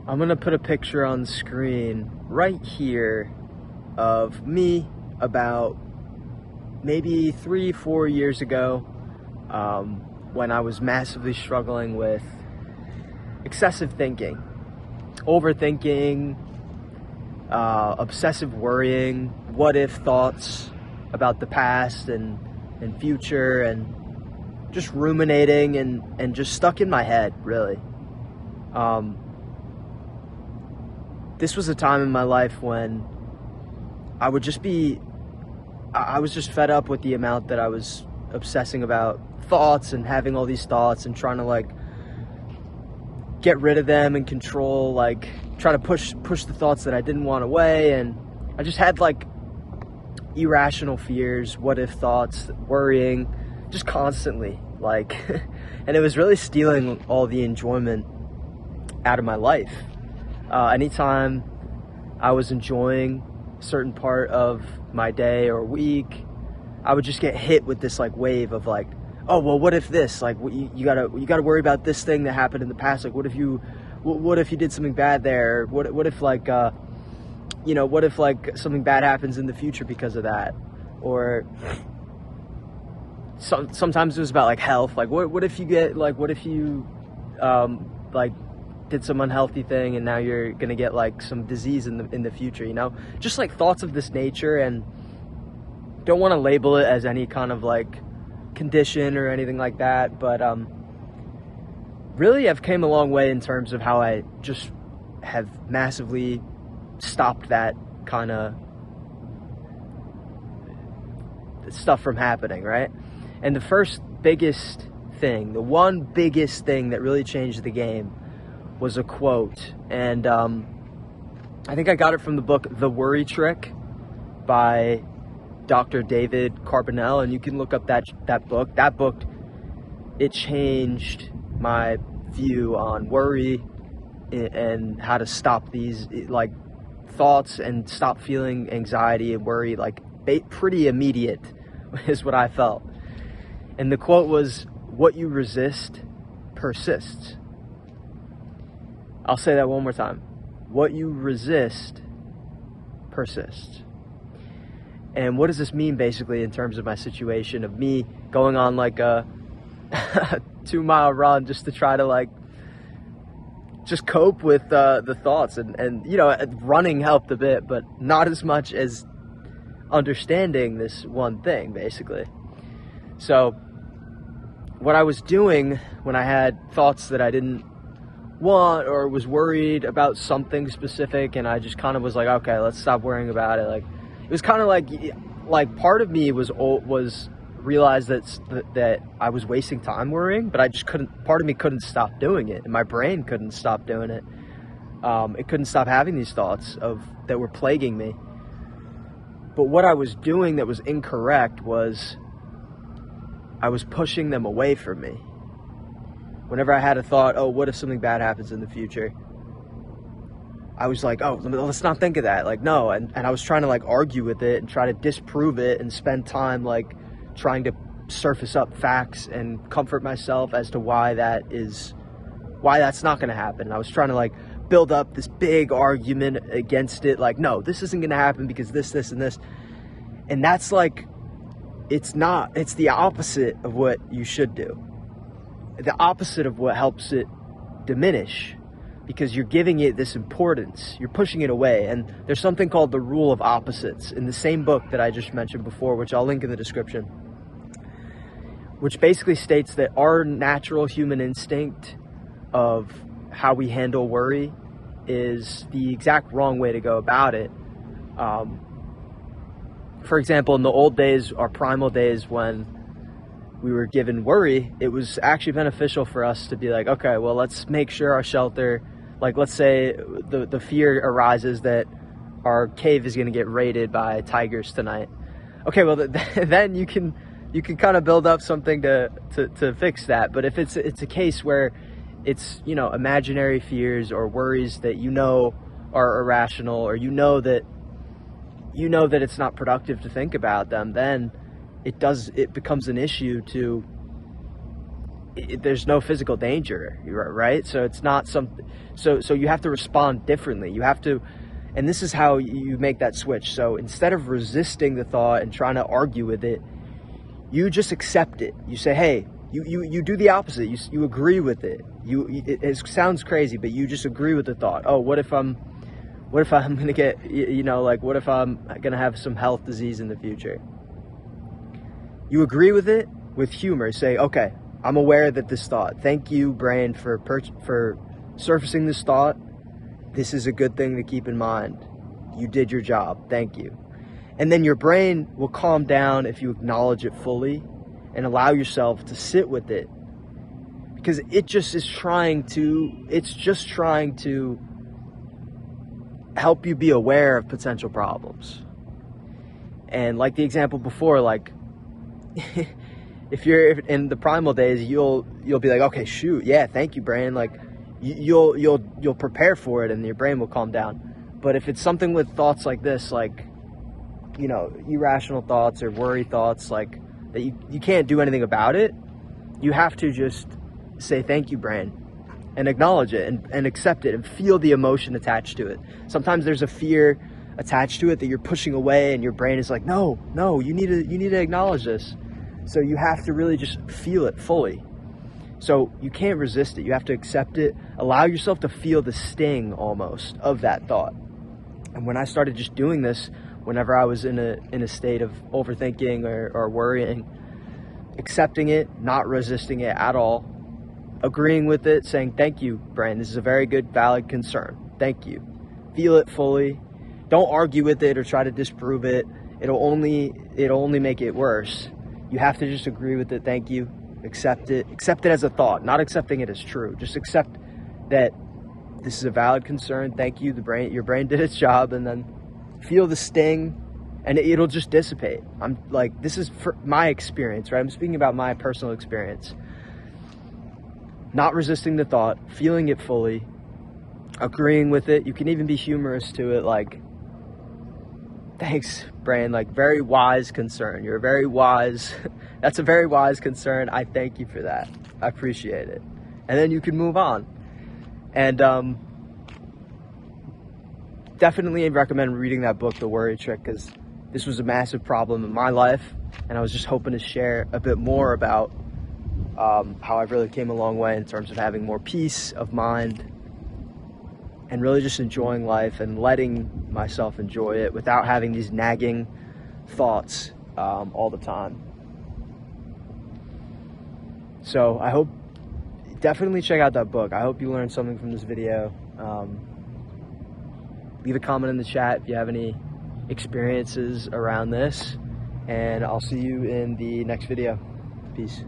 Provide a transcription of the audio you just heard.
I'm gonna put a picture on the screen right here of me about maybe 3-4 years ago, when I was massively struggling with excessive thinking, overthinking, obsessive worrying, what if thoughts about the past and future, and just ruminating and just stuck in my head, really. This was a time in my life when I was just fed up with the amount that I was obsessing about thoughts and having all these thoughts and trying to like get rid of them and control, like try to push the thoughts that I didn't want away. And I just had like irrational fears, what if thoughts, worrying, just constantly, like, and it was really stealing all the enjoyment out of my life. Anytime I was enjoying a certain part of my day or week, I would just get hit with this like wave of like, oh well, what if this, like you gotta worry about this thing that happened in the past, like what if you did something bad there, what if like what if like something bad happens in the future because of that, or sometimes it was about like health, like what if you get like, what if you like did some unhealthy thing and now you're gonna get like some disease in the future, just like thoughts of this nature. And don't want to label it as any kind of like condition or anything like that, but really I've came a long way in terms of how I just have massively stopped that kind of stuff from happening, right? And the one biggest thing that really changed the game was a quote, and I think I got it from the book The Worry Trick by Dr. David Carbonell, and you can look up that book. That book, it changed my view on worry and how to stop these like thoughts and stop feeling anxiety and worry like pretty immediate is what I felt. And the quote was, "What you resist persists." I'll say that one more time. What you resist persists. And what does this mean basically in terms of my situation of me going on like a 2-mile run just to try to like just cope with the thoughts, and running helped a bit, but not as much as understanding this one thing basically. So what I was doing when I had thoughts that I didn't want or was worried about something specific, and I just kind of was like, okay, let's stop worrying about it. Like it was kind of like part of me was realized that I was wasting time worrying, but I just couldn't. Part of me couldn't stop doing it, and my brain couldn't stop doing it. It couldn't stop having these thoughts that were plaguing me. But what I was doing that was incorrect was I was pushing them away from me. Whenever I had a thought, oh, what if something bad happens in the future? I was like, oh, let's not think of that. Like, no. And I was trying to like argue with it and try to disprove it and spend time like trying to surface up facts and comfort myself as to why that's not going to happen. I was trying to like build up this big argument against it. Like, no, this isn't going to happen because this, and this. And that's like, it's the opposite of what you should do. The opposite of what helps it diminish, because you're giving it this importance, you're pushing it away. And there's something called the rule of opposites in the same book that I just mentioned before, which I'll link in the description, which basically states that our natural human instinct of how we handle worry is the exact wrong way to go about it. For example, in the old days, our primal days, when we were given worry, it was actually beneficial for us to be like, okay, well, let's make sure our shelter, like let's say the fear arises that our cave is going to get raided by tigers tonight. Okay, well then you can kind of build up something to fix that. But if it's a case where it's imaginary fears or worries that are irrational, or that it's not productive to think about them, then it becomes an issue to there's no physical danger, right? So it's not something, so you have to respond differently. You have to, and this is how you make that switch. So instead of resisting the thought and trying to argue with it, you just accept it. You say, hey, you do the opposite. You agree with it. It sounds crazy, but you just agree with the thought. Oh, what if I'm gonna get, like, what if I'm gonna have some health disease in the future? You agree with it with humor. Say, okay, I'm aware that this thought. Thank you, brain, for surfacing this thought. This is a good thing to keep in mind. You did your job. Thank you. And then your brain will calm down if you acknowledge it fully and allow yourself to sit with it, because it just is trying to help you be aware of potential problems. And like the example before, like if you're in the primal days, you'll be like, okay, shoot, yeah, thank you, brain. Like you'll prepare for it and your brain will calm down. But if it's something with thoughts like this, like, irrational thoughts or worry thoughts, like that you can't do anything about it, you have to just say, thank you, brain, and acknowledge it and accept it and feel the emotion attached to it. Sometimes there's a fear attached to it that you're pushing away and your brain is like, no, you need to acknowledge this. So you have to really just feel it fully. So you can't resist it. You have to accept it. Allow yourself to feel the sting almost of that thought. And when I started just doing this, whenever I was in a state of overthinking or worrying, accepting it, not resisting it at all, agreeing with it, saying, thank you, brain, this is a very good, valid concern. Thank you. Feel it fully. Don't argue with it or try to disprove it. It'll only make it worse. You have to just agree with it. Thank you. Accept it. Accept it as a thought, not accepting it as true. Just accept that this is a valid concern. Thank you. Your brain did its job, and then feel the sting, and it'll just dissipate. I'm like, this is for my experience, right? I'm speaking about my personal experience. Not resisting the thought, feeling it fully, agreeing with it. You can even be humorous to it, like, thanks, brain, like, very wise concern. You're very wise. That's a very wise concern. I thank you for that. I appreciate it. And then you can move on. And definitely recommend reading that book, The Worry Trick, because this was a massive problem in my life, and I was just hoping to share a bit more about how I really came a long way in terms of having more peace of mind and really just enjoying life and letting myself enjoy it without having these nagging thoughts all the time. So I hope, definitely check out that book. I hope you learned something from this video. Leave a comment in the chat if you have any experiences around this, and I'll see you in the next video. Peace.